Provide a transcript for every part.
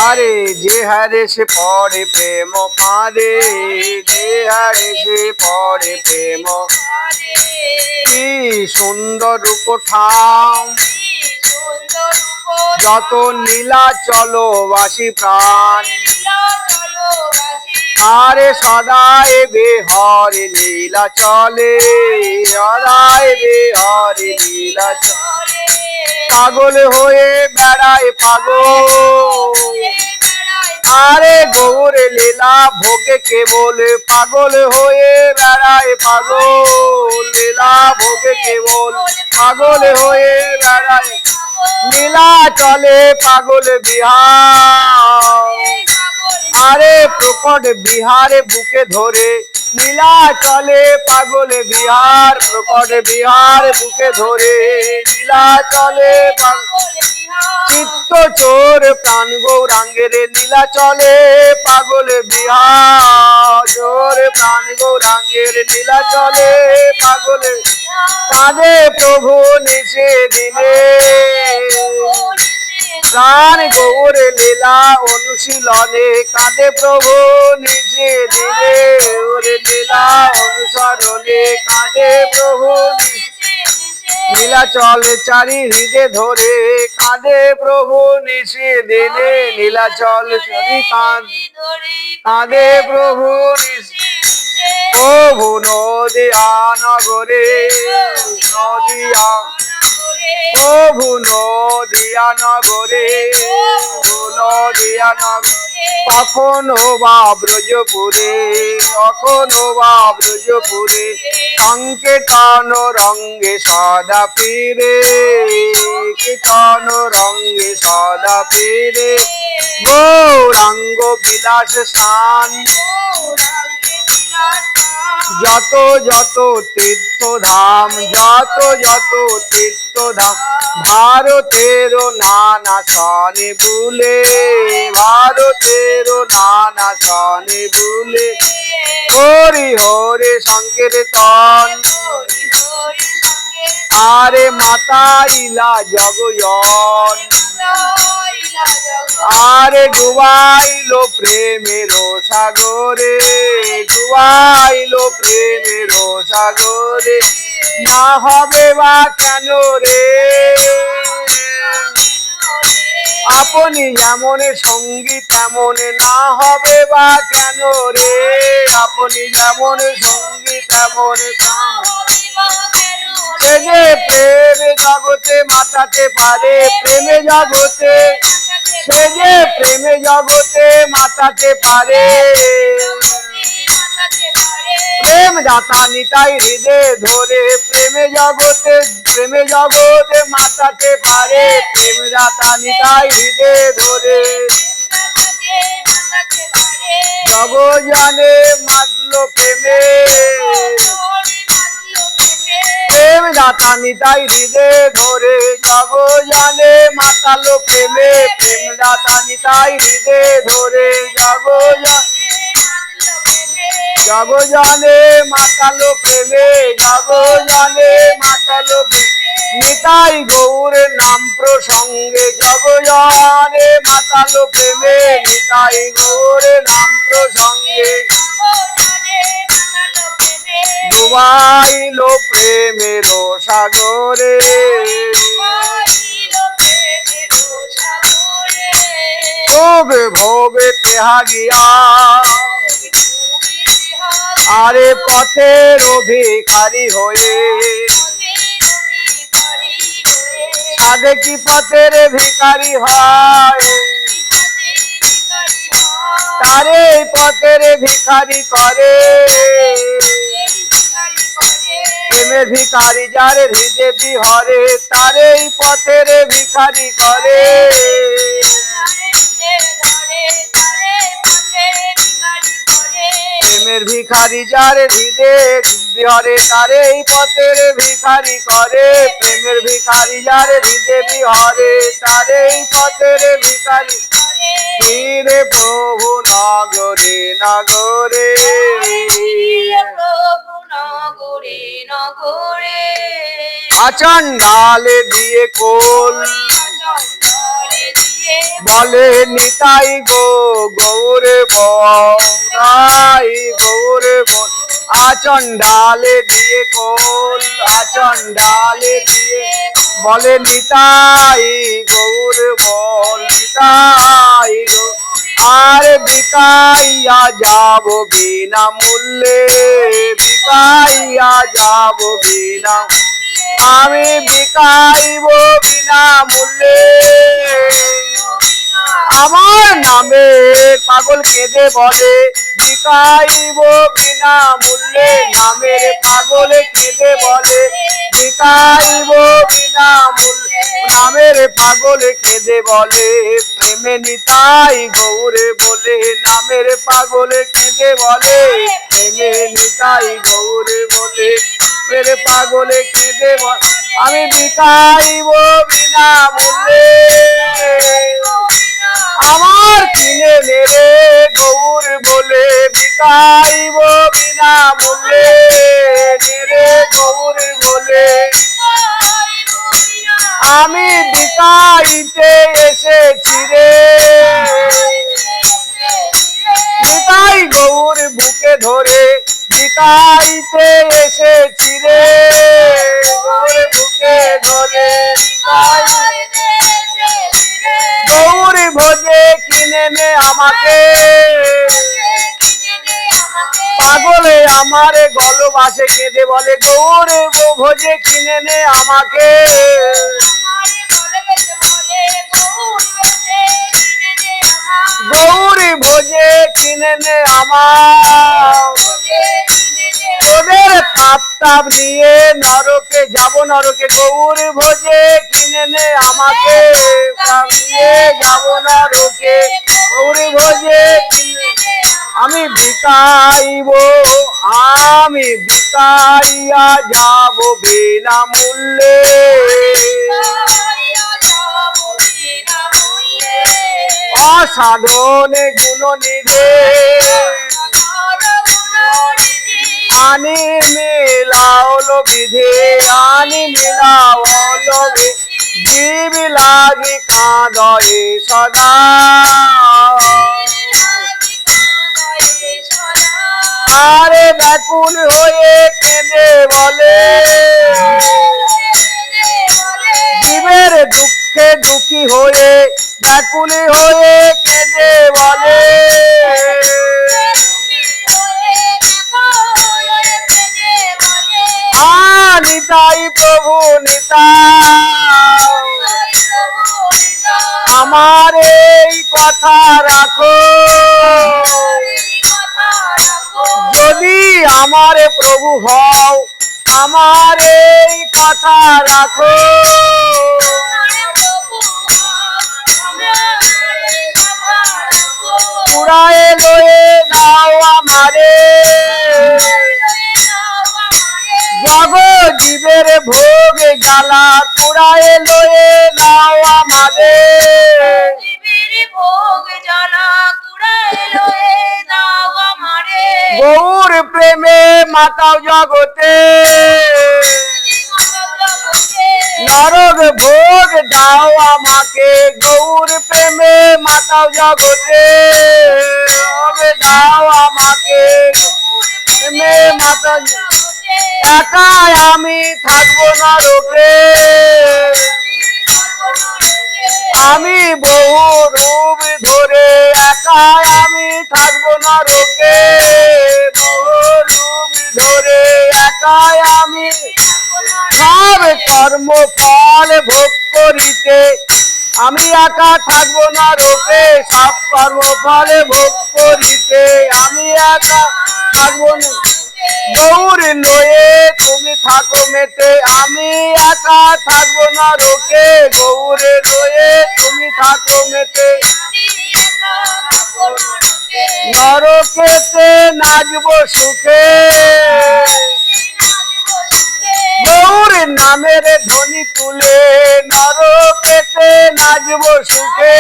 আরে যে হারে সে পড়ে প্রেম পারে, যে হারে সে পড়ে প্রেম। কি সুন্দর রূপ ঠাম, যত নীলা চলো বাসি প্রাণ। আরে সদায় বেহরে লীলা চলে, সদায় বেহরে লীলা চলে। পাগল হয়ে বেড়ায় পাগল, আরে গৌর লীলা ভোগে কেবল। পাগল হয়ে বেড়ায় পাগল, লীলা ভোগে কেবল। পাগল হয়ে বেড়ায় লীলা চলে পাগল বিহার। আরে প্রকট বিহারে বুকে ধরে লীলা চলে পাগল বিহার। প্রকট বিহার বুকে ধরে লীলা চলে পাগল। চিত্ত চোর প্রাণ গৌরাঙ্গের লীলা চলে পাগল বিহার। চোর প্রাণ গৌরাঙ্গের লীলা চলে পাগল। কাঁদে প্রভু নিশে দিনে, প্রাণ গৌর লীলা অনুশীলনে। কাঁদে প্রভু নিশে দিনে, ওরে লীলা অনুসরণে। কাঁদে প্রভু লীলা চলে চারি হৃদে ধরে। কাঁদে প্রভু নিশে দিনে, লীলা চল চারি কাঁদে প্রভু নিশে। প্রভু নদিয়া নগরে, নদিয়া প্রভু নদিয়া নগরে, নদিয়া নগরে। কখনো বা ব্রজপুরে, কখনো বা ব্রজপুরে। সংকেতন রঙ্গে সদা ফিরে, কীর্তন রঙ্গে সদা ফিরে। গৌরাঙ্গ বিলাস স্থান, যত যত তীর্থধাম, যত যত তীর্থধাম। ভারতের নানা সনে বুলে, ভারতের নানা সনে বুলে। হরি হরে সংকীর্তন, আরে মাতাইলা জগয়ন। আরে ডুবাইলো প্রেমের সাগরে, ডুবাইলো প্রেমের সাগরে। না হবে বা কেন রে, আপনি যেমন সঙ্গী তেমন। না হবে বা কেন রে, আপনি যেমন সঙ্গী তেমন। সে যে প্রেম জগতে মাতাতে পারে, প্রেমে জগতে। সে যে প্রেমে জগতে মাতাতে পারে, প্রেম দাতা নিতাই হৃদে ধরে। প্রেমে জগতে, প্রেমে জগতে মাতাতে পারে। প্রেম দাতা নিতাই হৃদে ধরে। জগজানে মাতলো প্রেমে, প্রেম দাতা নিতাই হৃদে ধরে। জগজানে মাতালো প্রেমে, প্রেম দাতা নিতাই হৃদে ধরে। জগজানে মাতালো প্রেমে, জগজানে মাতালো প্রেমে। নিতাই গৌর নাম প্রসঙ্গে, জগজানে মাতালো প্রেমে। নিতাই গৌর নাম প্রসঙ্গে, ডুবাইলো প্রেমের সাগরে। ভবে ভবে তেহা গিয়া, আরে পথের ভিখারি হয়ে। সাধে কি পথের ভিখারি হয়, তারে পথের ভিখারি করে। প্রেমের ভিখারি যার হৃদে বিহরে, তারে পথের ভিখারি করে। প্রেমের ভিখারি যার হৃদে বিহরে, তারে পথের ভিখারি করে। প্রেমের ভিখারি যার হৃদে বিহরে, তারে পথের ভিখারি। ফিরে প্রভু নগরে নগরে, আচণ্ডালে দিয়ে কোল। বলে নিতাই গো গৌর বলাই গৌর বল আচন্ডালে দিয়ে কোল আচন্ডালে দিয়ে বলে নিতাই গৌর বল নিতাই গো আর বিকাইয়া যাব বিনা মূল্যে বিকাইয়া যাব বিনা আমি বিকাইব বিনা মূল্যে আমার নামে পাগল কেঁদে বলে বিকাইব বিনা মূল্যে নামের পাগল কেঁদে বলে বিকাইব বিনা মূল্যে নামের পাগল কেঁদে বলে প্রেমে নিতাই গৌরে বলে নামের পাগল কেঁদে বলে প্রেমে নিতাই গৌরে বলে মেরে পাগলে কেঁদে বলে আমি বিকাইব বিনা মূল্যে আমার কিনে নেরে গৌর বলে বিকাইব বিনা মূল্যে নেরে গৌর বলে আমি বিকাইতে এসেছি রে নিতাই গৌর বুকে ধরে বিকাইতে এসেছি রে গৌর বুকে ধরে গৌর ভোজে কিনে নে আমাকে পাগলে আমার গলবাসে কেঁদে বলে গৌর ভোজে কিনে নে আমাকে গৌরী ভোজে কিনে নে আমার ওদের তাপ নিয়ে নরকে যাব নরকে গৌর ভোজে কিনে নে আমাকে নিয়ে যাব নরকে গৌর ভোজে আমি বিকাইব আমি বিকাইয়া যাব বিনা মূল্যে অসাধনে গুণ নিধে আনি মিলাওল বিধে আনি মিলাওল জীব লাগি কাঁদয়ে সদা আরে ব্যাকুল হয়ে কেঁদে বলে জীবের দুঃখে দুঃখী হয়ে ব্যাকুল হয়ে কেঁদে বলে নিতাই প্রভু নিতাই আমার এই কথা রাখো যদি আমার প্রভু হও আমার এই কথা রাখো পুরায়ে লয়ে নাও আমারে জগৎ জীবের ভোগ জ্বালা পুরায়ে লয়ে নাও আমারে গৌর প্রেমে মাতাও জগতে নরক ভোগ দাও আমাকে গৌর প্রেমে মাতাও জগতে দাও আমাকে প্রেমে মাতা একাই আমি থাকবো নরকে আমি বহু রূপ ধরে একাই আমি থাকবো নরকে বহু রূপ ধরে একাই আমি সব কর্ম ফল ভোগ করিতে আমি একা থাকবো নরকে সব কর্ম ফলে ভোগ করিতে আমি একা থাকবো না গৌর লয়ে তুমি থাকো মেতে আমি একা থাকবো নরকে গৌরে লয়ে তুমি থাকো মেতে নরকেতে নাচবো সুখে গৌর নামের ধ্বনি তুলে নরকেতে নাচবো সুখে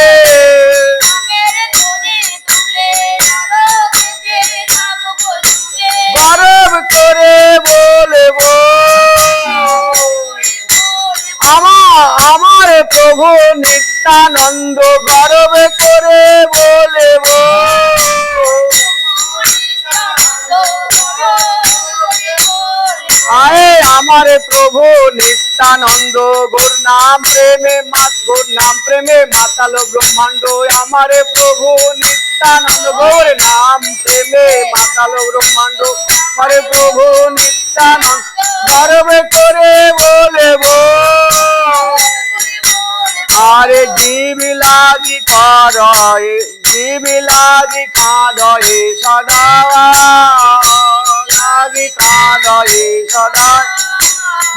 গর্ব করে বলবো আমার প্রভু নিত্য নিত্যানন্দ গর্বে করে বলে আয়ে আমার প্রভু নিত্যানন্দ গৌর নাম প্রেমে মাতালো ব্রহ্মাণ্ড আমার প্রভু নিত্যানন্দ গৌর নাম প্রেমে মাতালো ব্রহ্মাণ্ড আমার প্রভু নিত্যানন্দ গর্বে করে বলে আরে জীবিলাদি কাঁদয়ে সদা সদা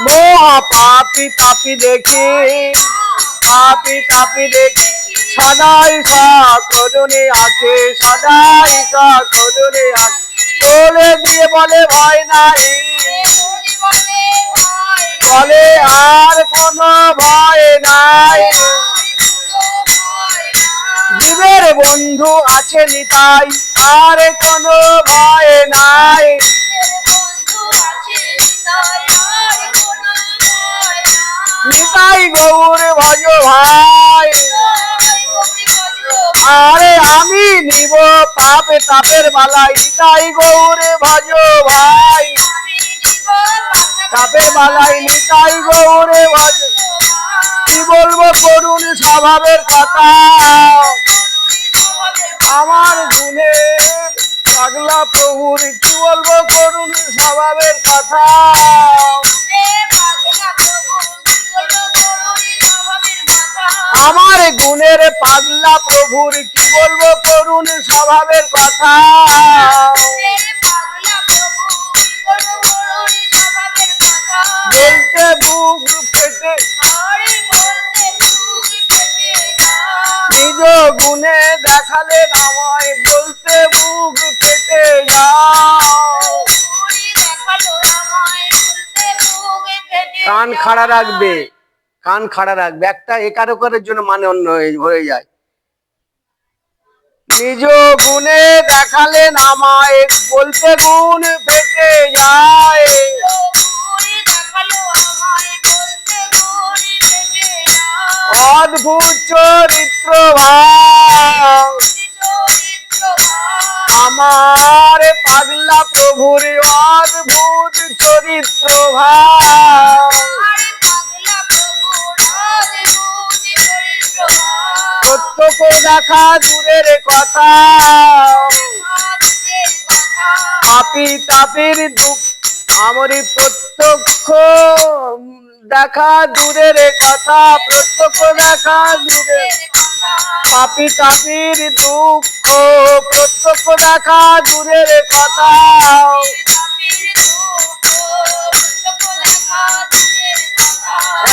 মোহ পাপি তাপি দেখি সদাই সকরুণে আছে বলে দিয়ে বলে ভয় নাই বলে আর কোনো ভয় নাই জীবের বন্ধু আছে নিতাই আর কোনো ভয় নাই নিতাই গৌর ভজ ভাই আরে আমি নিব পাপে তাপের বালাই নিতাই গৌর ভজ ভাই তাপের বালাই নিতাই গৌর ভজ কি বলবো করুণ স্বভাবের কথা আমার গুণে পাগলা প্রভুর কি বলবো করুণ স্বভাবের কথা আমার গুণের পাগলা প্রভুর কি বলবো করুণ স্বভাবের কথা বলতে বুক পেটে নিজ গুণে দেখালে আমায় বলতে বুক পেটে যাও কান খাড়া রাখবে একটা একারকের জন্য মানে অন্য হয়ে যায় নিজ গুণে দেখালেন আমায় বলতে গুণ পেটে যায় অদ্ভুত চরিত্র ভাব আমার পাগলা প্রভুর অদ্ভুত চরিত্র ভাব প্রত্যক্ষ দেখা দূরের কথা পাপি তাপির দুঃখ আমারই প্রত্যক্ষ দেখা দূরের কথা প্রত্যক্ষ দেখা দূরের পাপি তাপির দুঃখ প্রত্যক্ষ দেখা দূরের কথা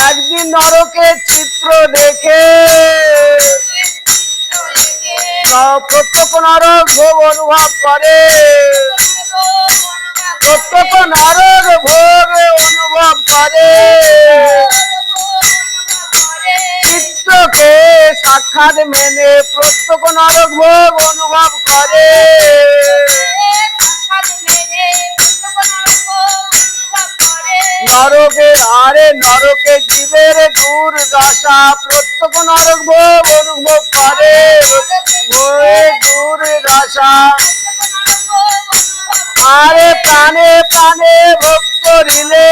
একদিন নরকের চিত্র দেখে প্রত্যক্ষ নরক ভোগ অনুভব করে প্রত্যক্ষ নরক ভোগ অনুভব করে চিত্রকে সাক্ষাৎ মেনে প্রত্যক্ষ নরক ভোগ অনুভব করে নরকে জীবের দুর্দশা প্রত্যক্ষ নরক ভোগ অনুভব করে দুর্দশা আরে প্রাণে প্রাণে ভোগ করিলে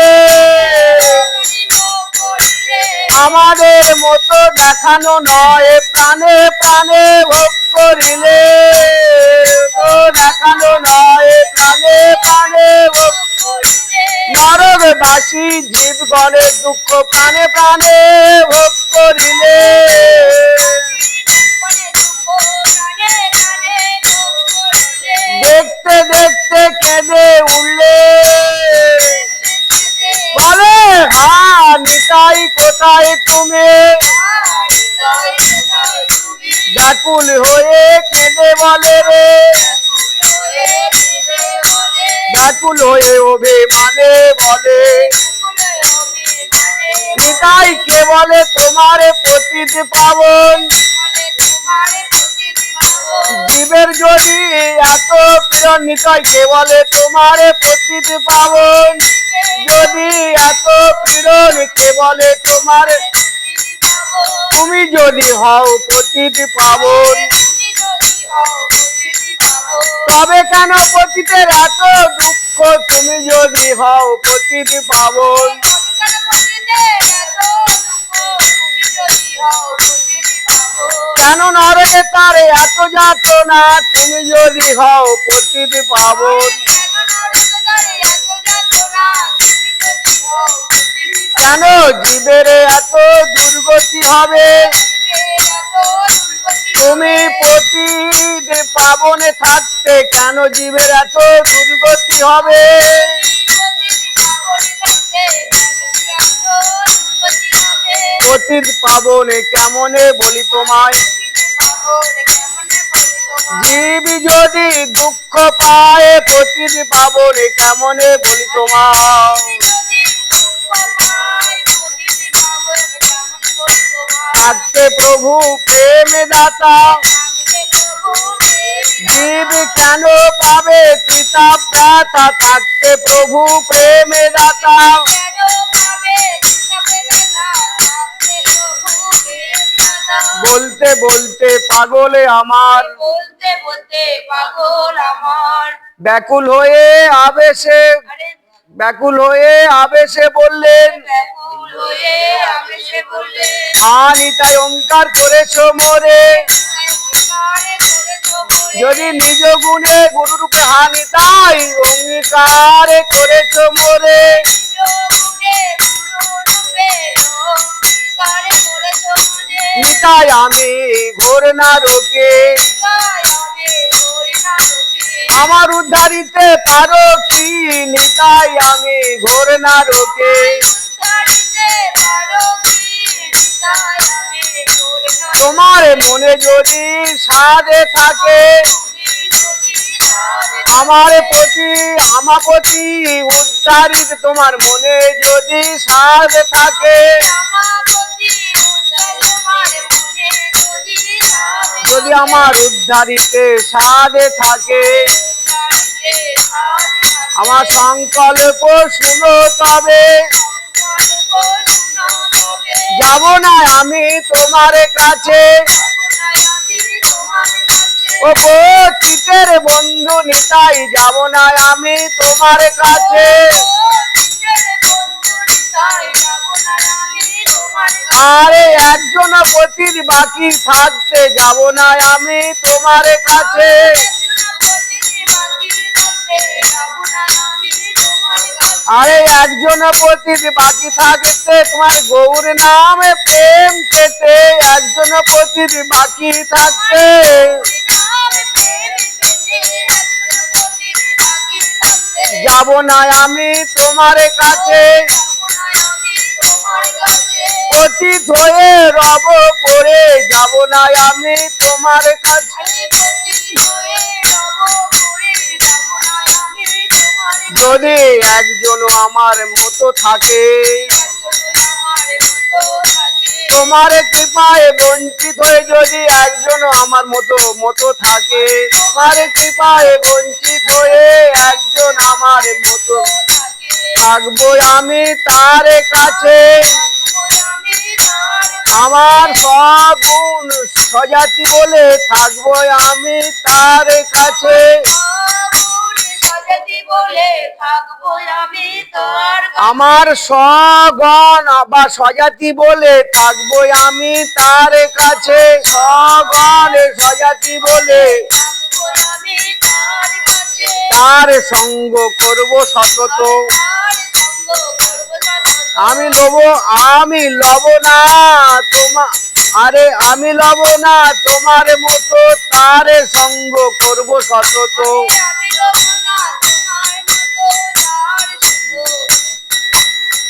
আমাদের মতো দেখানো নয় প্রাণে প্রাণে ভোগ করিলে দেখানো নয় প্রাণে প্রাণে ভোগ নরকবাসী জীবগণের দুঃখ প্রাণে প্রাণে ভোগ করিলে দেখতে দেখতে কেঁদে উঠলে বলে হা নিতাই কোথায় তুমি ব্যাকুল হয়ে কেঁদে বলে রে ব্যাকুল হয়ে অভিমানে বলে নিতাই কে বলে তোমার পতিত পাবন জীবের যদি এত প্রিয় নিতাই কে বলে তোমার পতিত পাবন যদি এত প্রিয় কে বলে তোমার তুমি যদি হও পতিত পাবন, তবে কেন পতিতের এত দুঃখ? তুমি যদি হও পতিত পাবন, কেন নরকে তার এত যাতনা? তুমি যদি হও পতিত পাবন, কেন জীবের এত দুর্গতি হবে? তুমি পতিত পাবনে থাকতে কেন জীবের এত দুর্গতি হবে? পতিত পাবনে কেমনে বলি তোমায়, জীব যদি দুঃখ পায় পতিত পাবনে কেমনে বলি তোমায়। থাকতে প্রভু প্রেম দাতা, জীব কেন পাবে চিতাপ ব্যথা? থাকতে প্রভু প্রেম দাতা, বলতে বলতে পাগলে আমার, ব্যাকুল হয়ে আবেশে, ব্যাকুল হয়ে আবেশে বললেন, নিতাই ওঙ্কার করেছ মোরে। যদি নিজ গুণে গুরু রূপে নিতাই অঙ্গীকার করেছ মোরে। নিতাই আমি ঘোর না রোকে, আমার উদ্ধারিতে পারো কি? নিতাই আমি ঘোর না রোকে, তোমার মনে যদি সাধে থাকে, আমার প্রতি আমার প্রতি উদ্ধারিত তোমার মনে যদি সাধে থাকে, যদি আমার উদ্ধারিতে সাধে থাকে, আমার সংকল্প শুনো তবে, যাব না আমি তোমার কাছে। ও পতিতের বন্ধু নিতাই, যাব না আমি তোমার কাছে। আরে একজন পতির বাকি থাকতে যাব না আমি তোমার কাছে। আরে একজন পতির বাকি থাকতে তোমার গৌর নামে প্রেম পেতে, একজন পতির বাকি থাকতে যাব না আমি তোমার কাছে। পতিত হয়ে রব পড়ে যাব না আমি তোমার কাছে। যদি একজন আমার মতো থাকে, তোমার কৃপায় বঞ্চিত হয়ে যদি একজন আমার মতো থাকে, তোমার কৃপায় বঞ্চিত হয়ে একজন আমার মতো থাকবো আমি তার কাছে। আমার সগুণ স্বজাতি বলে থাকবো আমি তার কাছে। আমার সগণ বা স্বজাতি বলে থাকবো আমি তার কাছে। সগণ স্বজাতি বলে তার সঙ্গ করব সতত। আমি লব না তোমার, আরে আমি লব না তোমার মতো, তার সঙ্গ করব সতত।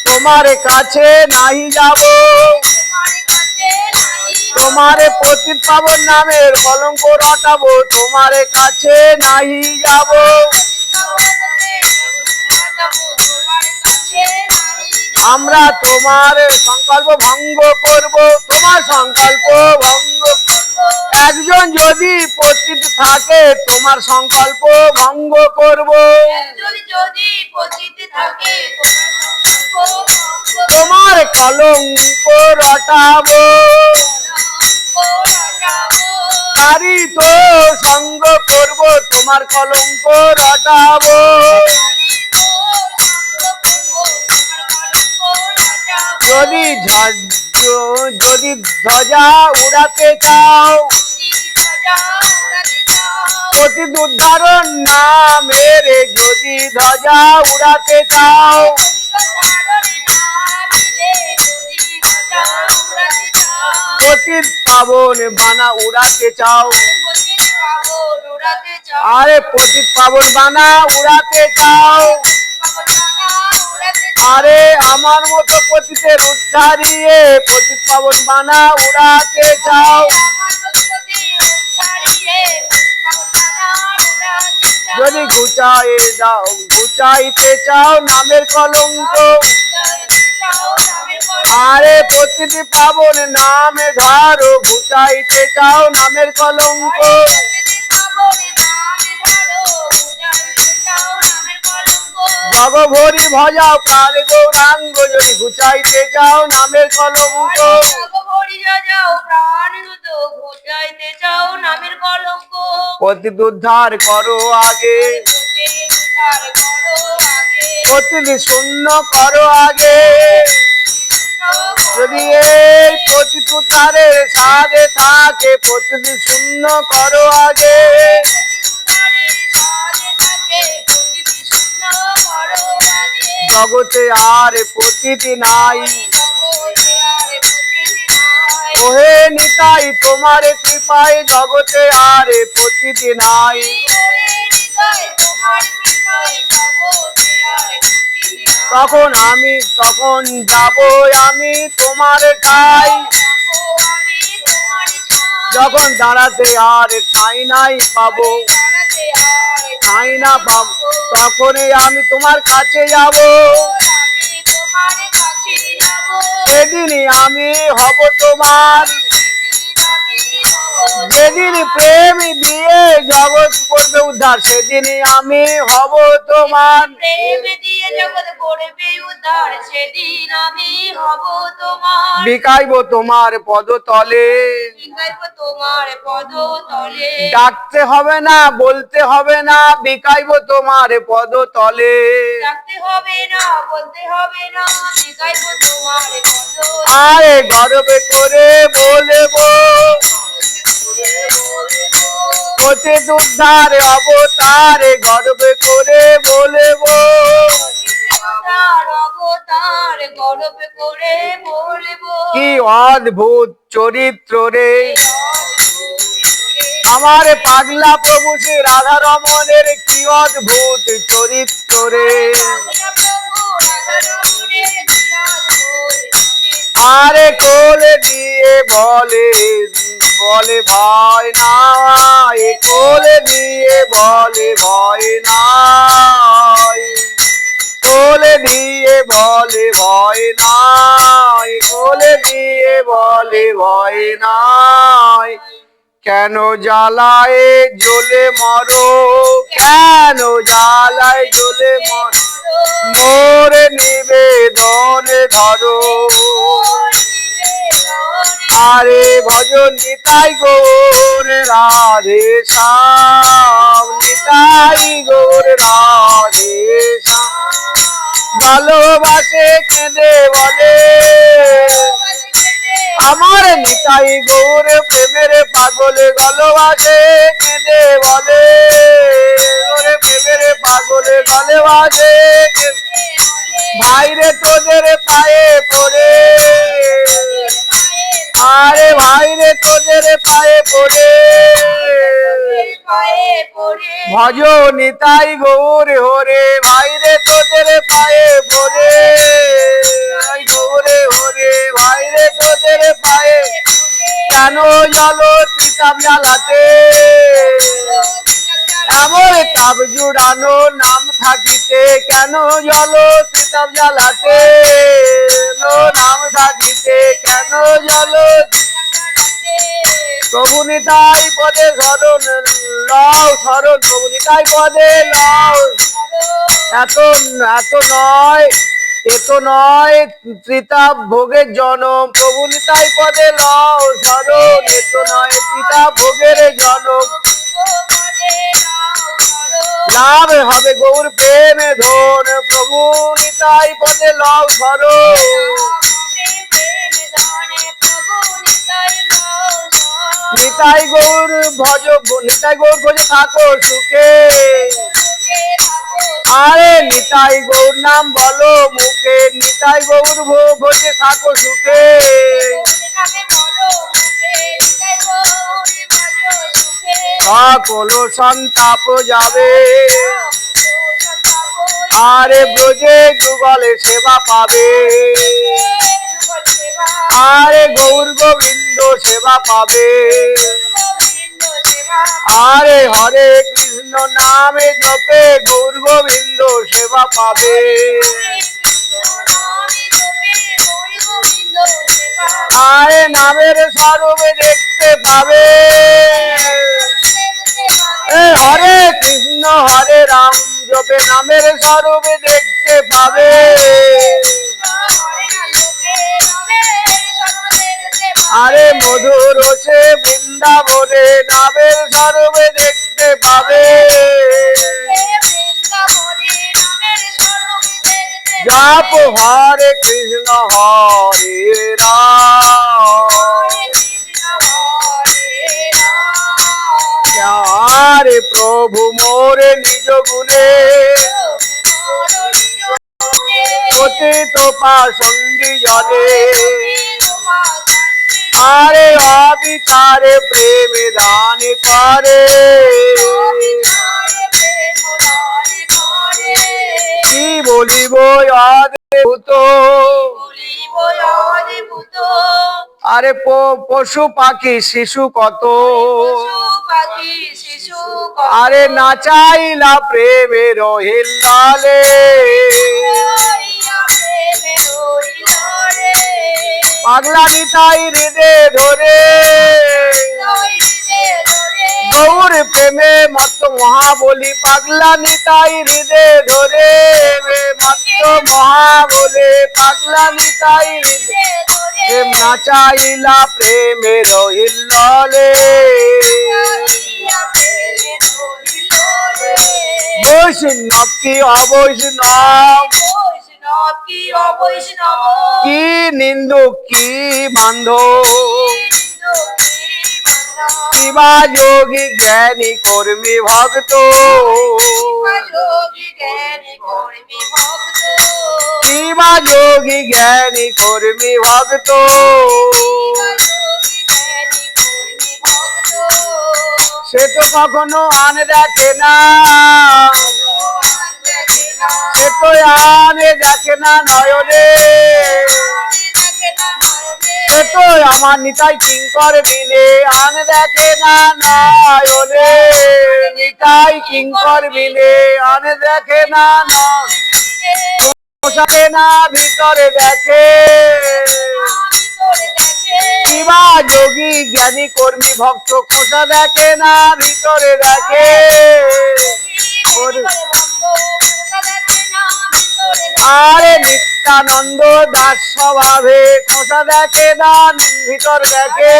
তোমার কাছে নাহি যাব, তোমার পতিত পাবন নামের কলঙ্ক রটাবো, তোমার কাছে নাহি যাব। আমরা তোমার সংকল্প ভঙ্গ করব, তোমার সংকল্প ভঙ্গ। একজন যদি পতিত থাকে তোমার সংকল্প ভঙ্গ করব, যদি পতিত থাকে তোমার কলঙ্ক রটাবো, তারি তো সঙ্গ করব তোমার কলঙ্ক রটাবো। যদি যদি ধ্বজা উড়াতে চাও পতিত উদ্ধারণ নামের, যদি ধ্বজা উড়াতে চাও, পতিত পাবন বানা উড়াতে চাও, আরে পতিত পাবন বানা উড়াতে চাও, আরে আমার মতো পতিতের উদ্ধারিয়ে পতিত পাবন বানা উড়াতে চাও। যদি ঘুচাইতে চাও নামের কলঙ্ক, আরে প্রতিটি পাবন নামে ধরো, ঘুচাইতে চাও নামের কলঙ্ক। জগভরি ভজাও প্রাণ গৌরাঙ্গ, যদি ঘুচাইতে চাও নামের কলঙ্ক। পতিত উদ্ধার করো আগে, প্রতিটি শূন্য করো আগে, যদি এই পতিত উদ্ধারের সাধে থাকে প্রতিটি শূন্য করো আগে। জগতে আর পতিতি নাই, ওহে নিতাই তোমার কৃপায় জগতে আর পতিতি নাই। তখন যাব আমি তোমার ঠাই, যখন দাঁড়াতে আর ঠাই নাই পাবো, ঠাই না পাবো, তখনই আমি তোমার কাছে যাব, সেদিনই আমি হব তোমার। যেদিন প্রেম দিয়ে জগৎ করবে উদ্ধার, সেদিনই আমি হব তোমার। বিকাইব তোমার পদতলে, ডাকতে হবে না বলতে হবে না, বিকাইব তোমার পদতলে। আরে গর্বে করে বলবো পতিত উদ্ধার অবতারে, গর্বে করে বলবো কি অদ্ভুত চরিত্র রে আমার পাগলা প্রভু শ্রী রাধা রমণের, কি অদ্ভুত চরিত্র রে। আরে কোলে দিয়ে বলে বলে ভয় নাই, কোলে দিয়ে বলে ভয় নাই, কোলে দিয়ে বলে ভয় নাই, কোলে দিয়ে বলে ভয় নাই। কেন জ্বালায় জ্বলে মরো, কেন জ্বালায় জ্বলে মরো, মোরে নিবেদনে ধরো। আরে ভজন নিতাই গৌর রাধে শ্যাম, নিতাই গৌর রাধে শ্যাম। ভালোবাসে কেঁদে বলে আমার নিতাই গৌর প্রেমের পাগলে, ভালোবাসে কেঁদে বলে ওরে প্রেমের পাগলে, ভালোবাসে ভাইরে তোদের পায়ে পড়ে, আরে ভাইরে তোদের পায়ে পড়ে ভজ নিতাই গৌর হরে, ভাইরে তোদের পায়ে পড়ে গৌরে হরে, ভাইরে তোদের পায়ে। কেন জলো তিতাব জ্বালাতে এমন তাপ জুড়ানো নাম থাকিতে, কেন জলো তিতাব জ্বালাতে নাম থাকিতে, কেন জলো প্রভু নিতাই পদে শরণ শরণ প্রভু নিতাই পদে লও এত এত নয় এত নয় ত্রিতা ভোগের জনম প্রভু নিতাই পদে লও শরণ এত নয় ত্রিতা ভোগের জনম লাভ হবে গৌর প্রেমে ধন প্রভু নিতাই পদে লও শরণ নিতাই গৌর ভজ নিতাই গৌর ভজে থাকো সুখে আরে নিতাই গৌর নাম বলো মুখে নিতাই গৌর ভজে থাকো সুখে সকল সন্তাপ যাবে আরে ব্রজে যুগলে সেবা পাবে আরে গৌর গোবিন্দ সেবা পাবে আরে হরে কৃষ্ণ নামে জপে গৌর গোবিন্দ সেবা পাবে আরে নামের স্বরূপে দেখতে পাবে হরে কৃষ্ণ হরে রাম জপে নামের স্বরূপে দেখতে পাবে আরে মধুর সে বৃন্দাবনে নামের স্বরূপে দেখতে পাবে জপ হরে কৃষ্ণ হরে রাম আরে প্রভু মোরে নিজ গুণে পতিত পাষণ্ডী জনে আরে অবিচারে প্রেমে দান করে কি বলিব অদ্ভুত আরে পশু পাখি শিশু কত আরে নাচাইলা প্রেমের হিল্লালে পাগলা নিতাই হৃদে ধরে গৌর প্রেমে মত মহাবলী পাগলা নিতাই হৃদে ধরে মত মহাবলে পাগলা নিতাই হৃদে প্রেম নাচাইলা প্রেমের হিল্লালে বৈষ্ণব কি অবৈষ্ণব কি নিন্দুক কি বান্ধব কিবা যোগী জ্ঞানী কর্মী ভক্ত কিবা যোগী জ্ঞানী কর্মী ভক্ত সে তো কখনো আন দেখে না সে তো আনে দেখে না নয়নে সে তো আমার নিতাই কিঙ্কর বিনে আন দেখে না নয়নে নিতাই কিঙ্কর বিনে আন দেখে না নয়নে না ভিতরে দেখে কিবা যোগী জ্ঞানী কর্মী ভক্ত খোসা দেখে না ভিতরে দেখে আরে নিত্যানন্দ দাস স্বভাবে খোসা দেখে না ভিতর দেখে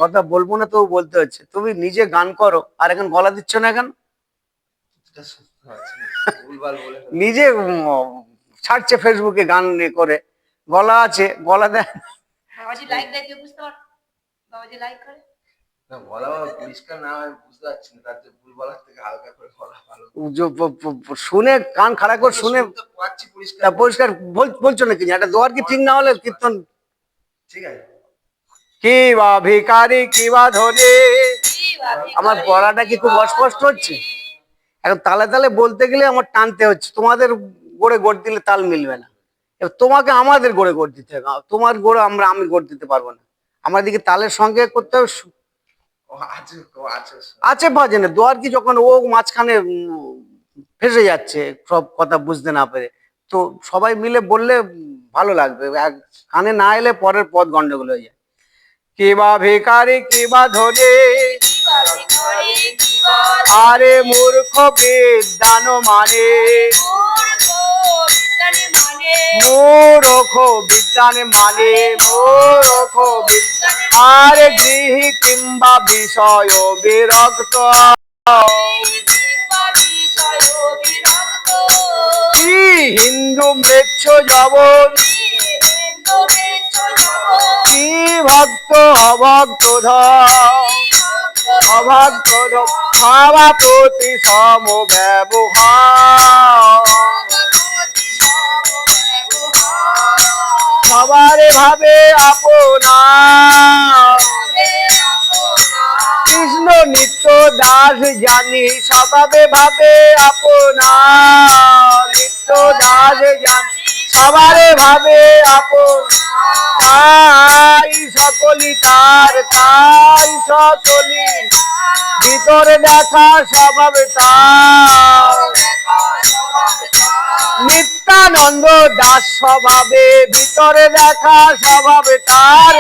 কথা বলবো না তো বলতে হচ্ছে তুমি নিজে গান করো আর এখন গলা দিচ্ছ না কেন নিজে ছাড়ছে ফেসবুকে গান করে গলা আছে গলা দেয় বাবাজি লাইক দেয় কেউ বুঝতে পার বাবাজি লাইক করে না গলা পরিষ্কার না হয় বুঝতে পারছি না তার যে ভুল বলার থেকে হালকা করে গলা ভালো শুনে কান খারাপ করে শুনে পাচ্ছি পরিষ্কার পরিষ্কার বলছো না কি একটা দোয়ার কি ঠিক না হলে কীর্তন ঠিক আছে কি বা ভিখারি কি বা ধনী আমার পড়াটা কি খুব অস্পষ্ট হচ্ছে এখন তালে তালে বলতে গেলে আমার টানতে হচ্ছে তোমাদের গোড়ে গোড় দিলে তাল মিলবে না তোমাকে আমাদের গোড়ে গোড় দিতে হবে তোমার গোড়ে আমি গোড় দিতে পারবো না আমার দিকে তালের সঙ্গে করতে হবে আছে বাজে না দোয়ার কি যখন ও মাঝখানে ফেসে যাচ্ছে সব কথা বুঝতে না পেরে তো সবাই মিলে বললে ভালো লাগবে কানে না এলে পরের পথ গন্ডগোল হয়ে যায় কিবা ভিখারি কিবা ধনী, আরে মূর্খ বিদ্যান মানে, মূর্খ বিদ্যান মানে, মূর্খ বিদ্যান, আরে গৃহী কিংবা বিষয় বিরক্ত, কি হিন্দু মৃচ্ছ জবন, কি ভক্ত অভক্ত অভক্ত সভাপতি সম ব্যবহার, সবার ভাবে আপনা, কৃষ্ণ নিত্য দাস জানি স্বভাবে ভাবে আপনা, নিত্য দাস জানি সবারে ভাবে আপন, তাই সকলি তার, তাই সকলি ভিতরে দেখা স্বভাব তার, নিত্যানন্দ দাস স্বভাবে ভিতরে দেখা স্বভাব তার,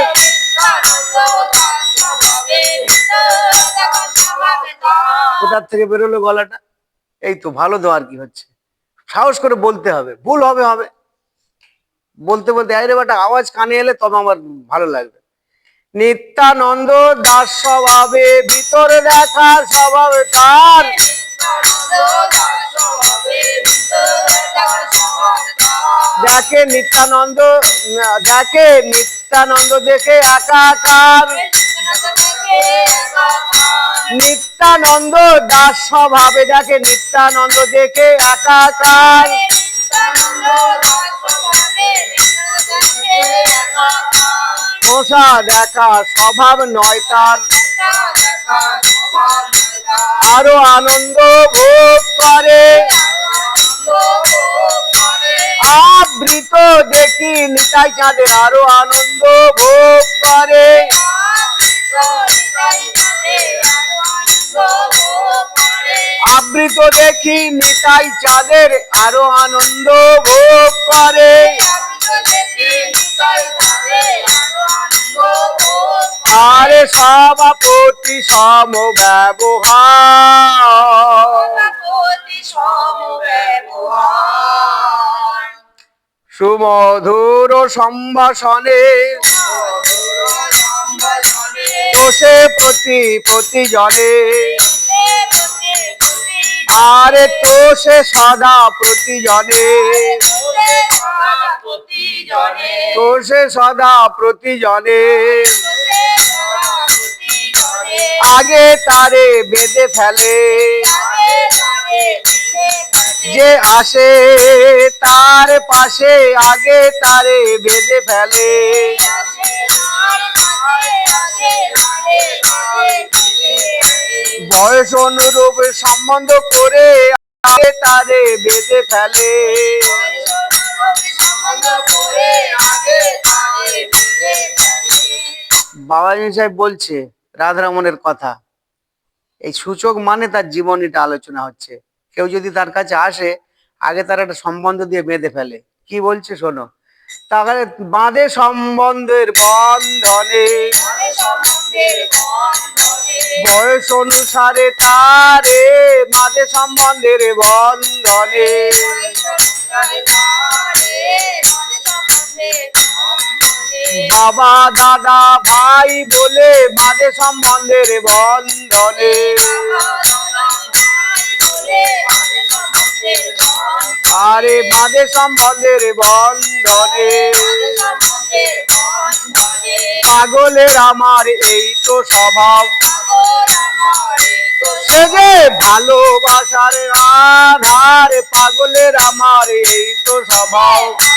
কোথার থেকে বেরোলো গলাটা? এই তো ভালো দেওয়ার কি হচ্ছে, সাহস করে বলতে হবে, ভুল হবে হবে বলতে বলতে আরে বেটা আওয়াজ কানে এলে তবে আমার ভালো লাগবে। নিত্যানন্দ দাস স্বভাবে ভিতরে দেখা স্বভাব তার, দেখে নিত্যানন্দ, দেখে নিত্যানন্দ দেখে একাকার, নিত্যানন্দ দাস স্বভাবে দেখে নিত্যানন্দ দেখে একাকার, পোষা দেখা স্বভাব নয় তার, আরো আনন্দ ভোগ করে, আবৃত দেখি নিতাই চাঁদের আরো আনন্দ ভোগ করে, আবৃত দেখি নিতাই চাঁদের আরো আনন্দ ভোগ করে, আরে সভাপতি সম ব্যবহার, সুমধুর সম্ভাষণে তোষে প্রতি প্রতিজনে, আরে তোষে সদা প্রতিজনে, তোষে সদা প্রতিজনে, আগে তারে বেঁধে ফেলে, যে আসে তার পাশে আগে তারে বেঁধে ফেলে, বয়স অনুরূপ সম্বন্ধ করে আগে তারে বেঁধে ফেলে, বাবাজি সাহেব বলছে রাধারমণের কথা, এই সূচক মানে তার জীবনীটা আলোচনা হচ্ছে। কেউ যদি তার কাছে আসে আগে তার একটা সম্বন্ধ দিয়ে বেঁধে ফেলে, কি বলছে শোনো, তাহলে বাঁধে সম্বন্ধের বন্ধনে, বয়স অনুসারে তারে বাঁধে সম্বন্ধের বন্ধনে, বাবা দাদা ভাই বলে বাঁধে সম্বন্ধের বন্ধনে, আরে বাঁধে সম্বন্ধের বন্ধনে, পাগলের আমার এই তো স্বভাব, সে যে ভালোবাসার আধার, পাগলের আমার এই তো স্বভাব।